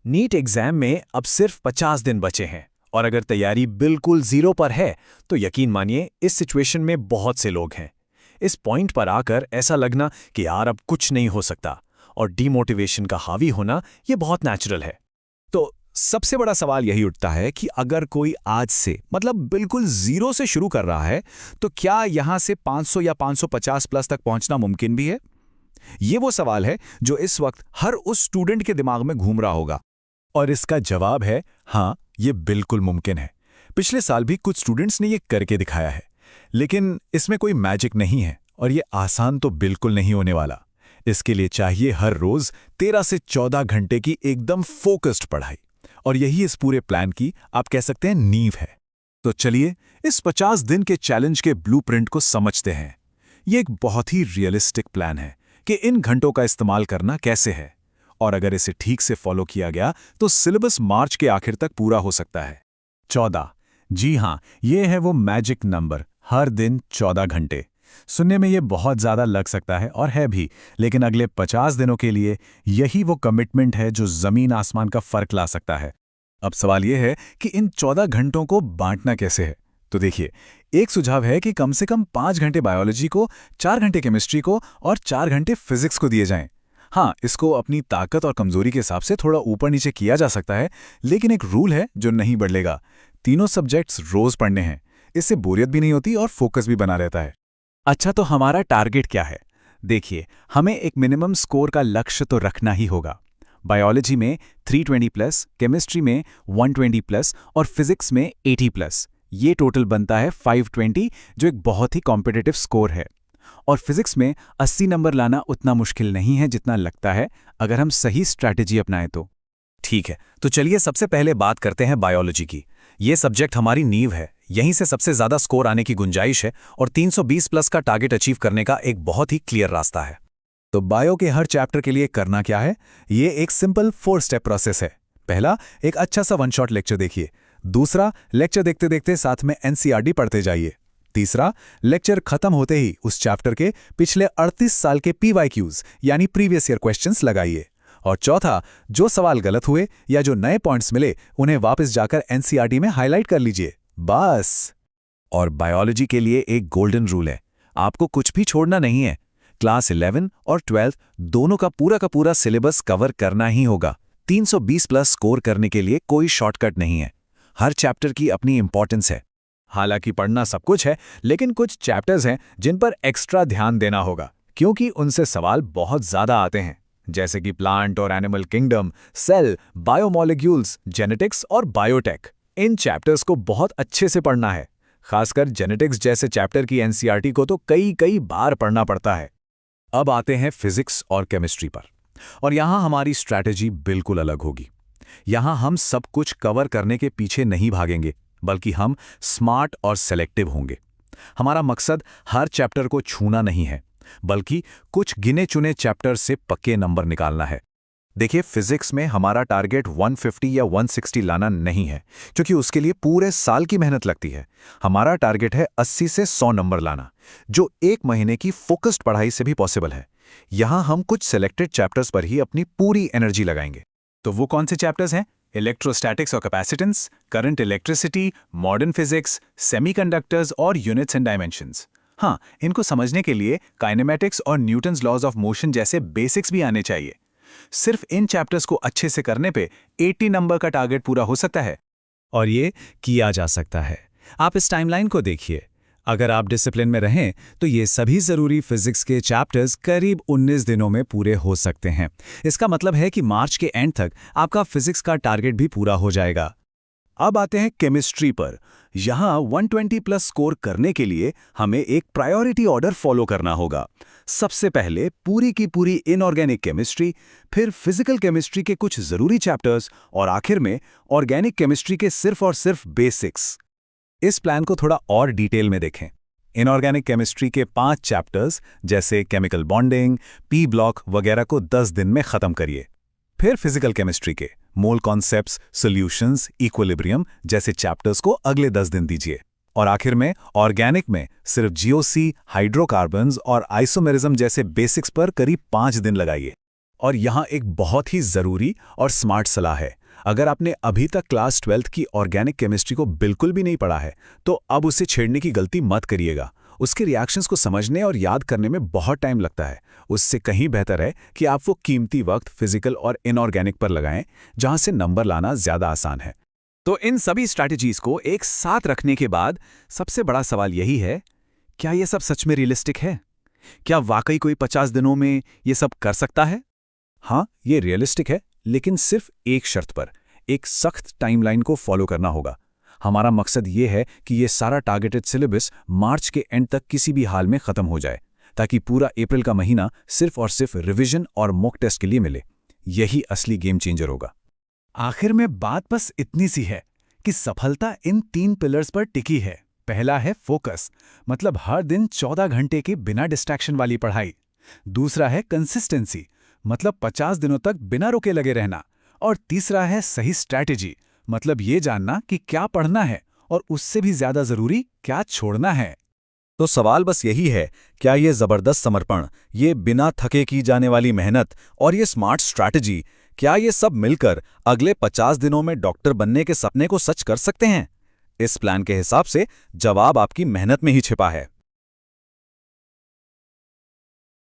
NEET exam में अब सिर्फ 50 दिन बचे हैं और अगर तैयारी बिल्कुल जीरो पर है तो यकीन मानिए इस सिचुएशन में बहुत से लोग हैं। इस पॉइंट पर आकर ऐसा लगना कि यार अब कुछ नहीं हो सकता और डीमोटिवेशन का हावी होना ये बहुत नेचुरल है। तो सबसे बड़ा सवाल यही उठता है कि अगर कोई आज से मतलब बिल्कुल जीरो से शुरू कर रहा है तो क्या यहां से 500 या 550 प्लस तक पहुंचना मुमकिन भी है? ये वो सवाल है जो इस वक्त हर उस स्टूडेंट के दिमाग में घूम रहा होगा। और इसका जवाब है हाँ, ये बिल्कुल मुमकिन है। पिछले साल भी कुछ स्टूडेंट्स ने ये करके दिखाया है, लेकिन इसमें कोई मैजिक नहीं है और ये आसान तो बिल्कुल नहीं होने वाला। इसके लिए चाहिए हर रोज 13 से 14 घंटे की एकदम फोकस्ड पढ़ाई और यही इस पूरे प्लान की आप कह सकते हैं नींव है। तो चलिए इस 50 दिन के चैलेंज के ब्लूप्रिंट को समझते हैं। ये एक बहुत ही रियलिस्टिक प्लान है कि इन घंटों का इस्तेमाल करना कैसे है और अगर इसे ठीक से फॉलो किया गया तो सिलेबस मार्च के आखिर तक पूरा हो सकता है। 14, जी हाँ, ये है वो मैजिक नंबर, हर दिन 14 घंटे। सुनने में ये बहुत ज़्यादा लग सकता है और है भी, लेकिन अगले 50 दिनों के लिए यही वो कमिटमेंट है जो ज़मीन आसमान का फ़र्क ला सकता है। अब सवाल ये है कि इन 14 घंटों को बांटना कैसे है। तो देखिए, एक सुझाव है कि कम से कम 5 घंटे बायोलॉजी को, 4 घंटे केमिस्ट्री को और 4 घंटे फिजिक्स को दिए जाएं। हाँ, इसको अपनी ताकत और कमजोरी के हिसाब से थोड़ा ऊपर नीचे किया जा सकता है, लेकिन एक रूल है जो नहीं बदलेगा। तीनों सब्जेक्ट्स रोज पढ़ने हैं। इससे बोरियत भी नहीं होती और फोकस भी बना रहता है। अच्छा, तो हमारा टारगेट क्या है? देखिए, हमें एक मिनिमम स्कोर का लक्ष्य तो रखना ही होगा। बायोलॉजी में 320 प्लस, केमिस्ट्री में 120 प्लस और फिजिक्स में 80 प्लस। ये टोटल बनता है 520, जो एक बहुत ही कॉम्पिटिटिव स्कोर है। और फिजिक्स में 80 नंबर लाना उतना मुश्किल नहीं है जितना लगता है अगर हम सही स्ट्रैटेजी अपनाएं तो। ठीक है, तो चलिए सबसे पहले बात करते हैं बायोलॉजी की। ये सब्जेक्ट हमारी नींव है, यहीं से सबसे ज्यादा स्कोर आने की गुंजाइश है और 320 प्लस का टारगेट अचीव करने का एक बहुत ही क्लियर रास्ता है। तो बायो के हर चैप्टर के लिए करना क्या है? ये एक सिंपल 4 स्टेप प्रोसेस है। पहला, एक अच्छा सा 1 शॉट लेक्चर देखिए। दूसरा, लेक्चर देखते देखते साथ में एनसीईआरटी पढ़ते जाइए। तीसरा, लेक्चर खत्म होते ही उस चैप्टर के पिछले 38 साल के पीवाईक्यूज यानी प्रीवियस ईयर क्वेश्चंस लगाइए। और चौथा, जो सवाल गलत हुए या जो नए पॉइंट्स मिले उन्हें वापस जाकर एनसीईआरटी में हाईलाइट कर लीजिए, बस। और बायोलॉजी के लिए एक गोल्डन रूल है, आपको कुछ भी छोड़ना नहीं है। क्लास 11 और 12 दोनों का पूरा सिलेबस कवर करना ही होगा। 320 प्लस स्कोर करने के लिए कोई शॉर्टकट नहीं है। हर चैप्टर की अपनी इंपॉर्टेंस है। हालांकि पढ़ना सब कुछ है, लेकिन कुछ चैप्टर्स हैं जिन पर एक्स्ट्रा ध्यान देना होगा क्योंकि उनसे सवाल बहुत ज्यादा आते हैं, जैसे कि प्लांट और animal kingdom, cell, biomolecules, genetics और बायोटेक। इन चैप्टर्स को बहुत अच्छे से पढ़ना है। खासकर जेनेटिक्स जैसे चैप्टर की एनसीईआरटी को तो कई बार पढ़ना पड़ता है। अब आते हैं फिजिक्स और केमिस्ट्री पर, और यहां हमारी स्ट्रैटेजी बिल्कुल अलग होगी। यहां हम सब कुछ कवर करने के पीछे नहीं भागेंगे, बल्कि हम स्मार्ट और सेलेक्टिव होंगे। हमारा मकसद हर चैप्टर को छूना नहीं है, बल्कि कुछ गिने चुने चैप्टर से पक्के नंबर निकालना है। देखिए, फिजिक्स में हमारा टारगेट 150 या 160 लाना नहीं है, क्योंकि उसके लिए पूरे साल की मेहनत लगती है। हमारा टारगेट है 80 से 100 नंबर लाना, जो 1 महीने की फोकस्ड पढ़ाई से भी पॉसिबल है। यहां हम कुछ सिलेक्टेड चैप्टर्स पर ही अपनी पूरी एनर्जी लगाएंगे। तो वो कौन से चैप्टर्स हैं? इलेक्ट्रोस्टैटिक्स और capacitance, current electricity, modern physics, semiconductors और यूनिट्स एंड डायमेंशंस। हाँ, इनको समझने के लिए काइनेमेटिक्स और न्यूटन्स लॉज ऑफ मोशन जैसे बेसिक्स भी आने चाहिए। सिर्फ इन चैप्टर्स को अच्छे से करने पे 80 नंबर का टारगेट पूरा हो सकता है। और ये किया जा सकता है। आप इस टाइमलाइन को देखिए। अगर आप डिसिप्लिन में रहें तो ये सभी जरूरी फिजिक्स के चैप्टर्स करीब 19 दिनों में पूरे हो सकते हैं। इसका मतलब है कि मार्च के एंड तक आपका फिजिक्स का टारगेट भी पूरा हो जाएगा। अब आते हैं केमिस्ट्री पर। यहां 120 प्लस स्कोर करने के लिए हमें एक प्रायोरिटी ऑर्डर फॉलो करना होगा। सबसे पहले पूरी की पूरी इनऑर्गेनिक केमिस्ट्री, फिर फिजिकल केमिस्ट्री के कुछ जरूरी चैप्टर्स और आखिर में ऑर्गेनिक केमिस्ट्री के सिर्फ और सिर्फ बेसिक्स। इस प्लान को थोड़ा और डिटेल में देखें। इनऑर्गेनिक केमिस्ट्री के 5 चैप्टर्स जैसे केमिकल बॉन्डिंग, पी ब्लॉक वगैरह को 10 दिन में खत्म करिए। फिर फिजिकल केमिस्ट्री के मोल कॉन्सेप्ट्स, सॉल्यूशंस, इक्विलिब्रियम जैसे चैप्टर्स को अगले 10 दिन दीजिए। और आखिर में ऑर्गेनिक में सिर्फ जीओसी, हाइड्रोकार्बन्स और आइसोमेरिज्म जैसे बेसिक्स पर करीब 5 दिन लगाइए। और यहाँ एक बहुत ही ज़रूरी और स्मार्ट सलाह है। अगर आपने अभी तक क्लास 12th की ऑर्गेनिक केमिस्ट्री को बिल्कुल भी नहीं पढ़ा है, तो अब उसे छेड़ने की गलती मत करिएगा। उसके रिएक्शंस को समझने और याद करने में बहुत टाइम लगता है। उससे कहीं बेहतर है कि आप वो कीमती वक्त फिजिकल और इनऑर्गेनिक पर लगाएं, जहां से नंबर लाना ज़्यादा आसान है। तो इन सभी स्ट्रैटेजीज को एक साथ रखने के बाद सबसे बड़ा सवाल यही है, क्या ये सब सच में रियलिस्टिक है? क्या वाकई कोई 50 दिनों में ये सब कर सकता है? हाँ, ये रियलिस्टिक है, लेकिन सिर्फ एक शर्त पर। एक सख्त टाइमलाइन को फॉलो करना होगा। हमारा मकसद ये है कि ये सारा टारगेटेड सिलेबस मार्च के एंड तक किसी भी हाल में खत्म हो जाए, ताकि पूरा अप्रैल का महीना सिर्फ और सिर्फ रिवीजन और मॉक टेस्ट के लिए मिले। यही असली गेम चेंजर होगा। आखिर में बात बस इतनी सी है कि सफलता इन 3 पिलर्स पर टिकी है। पहला है फोकस, मतलब हर दिन 14 घंटे की बिना डिस्ट्रैक्शन वाली पढ़ाई। दूसरा है कंसिस्टेंसी, मतलब 50 दिनों तक बिना रुके लगे रहना। और तीसरा है सही स्ट्रैटेजी, मतलब ये जानना कि क्या पढ़ना है और उससे भी ज्यादा जरूरी क्या छोड़ना है। तो सवाल बस यही है, क्या ये जबरदस्त समर्पण, ये बिना थके की जाने वाली मेहनत और ये स्मार्ट स्ट्रैटेजी, क्या ये सब मिलकर अगले 50 दिनों में डॉक्टर बनने के सपने को सच कर सकते हैं? इस प्लान के हिसाब से जवाब आपकी मेहनत में ही छिपा है।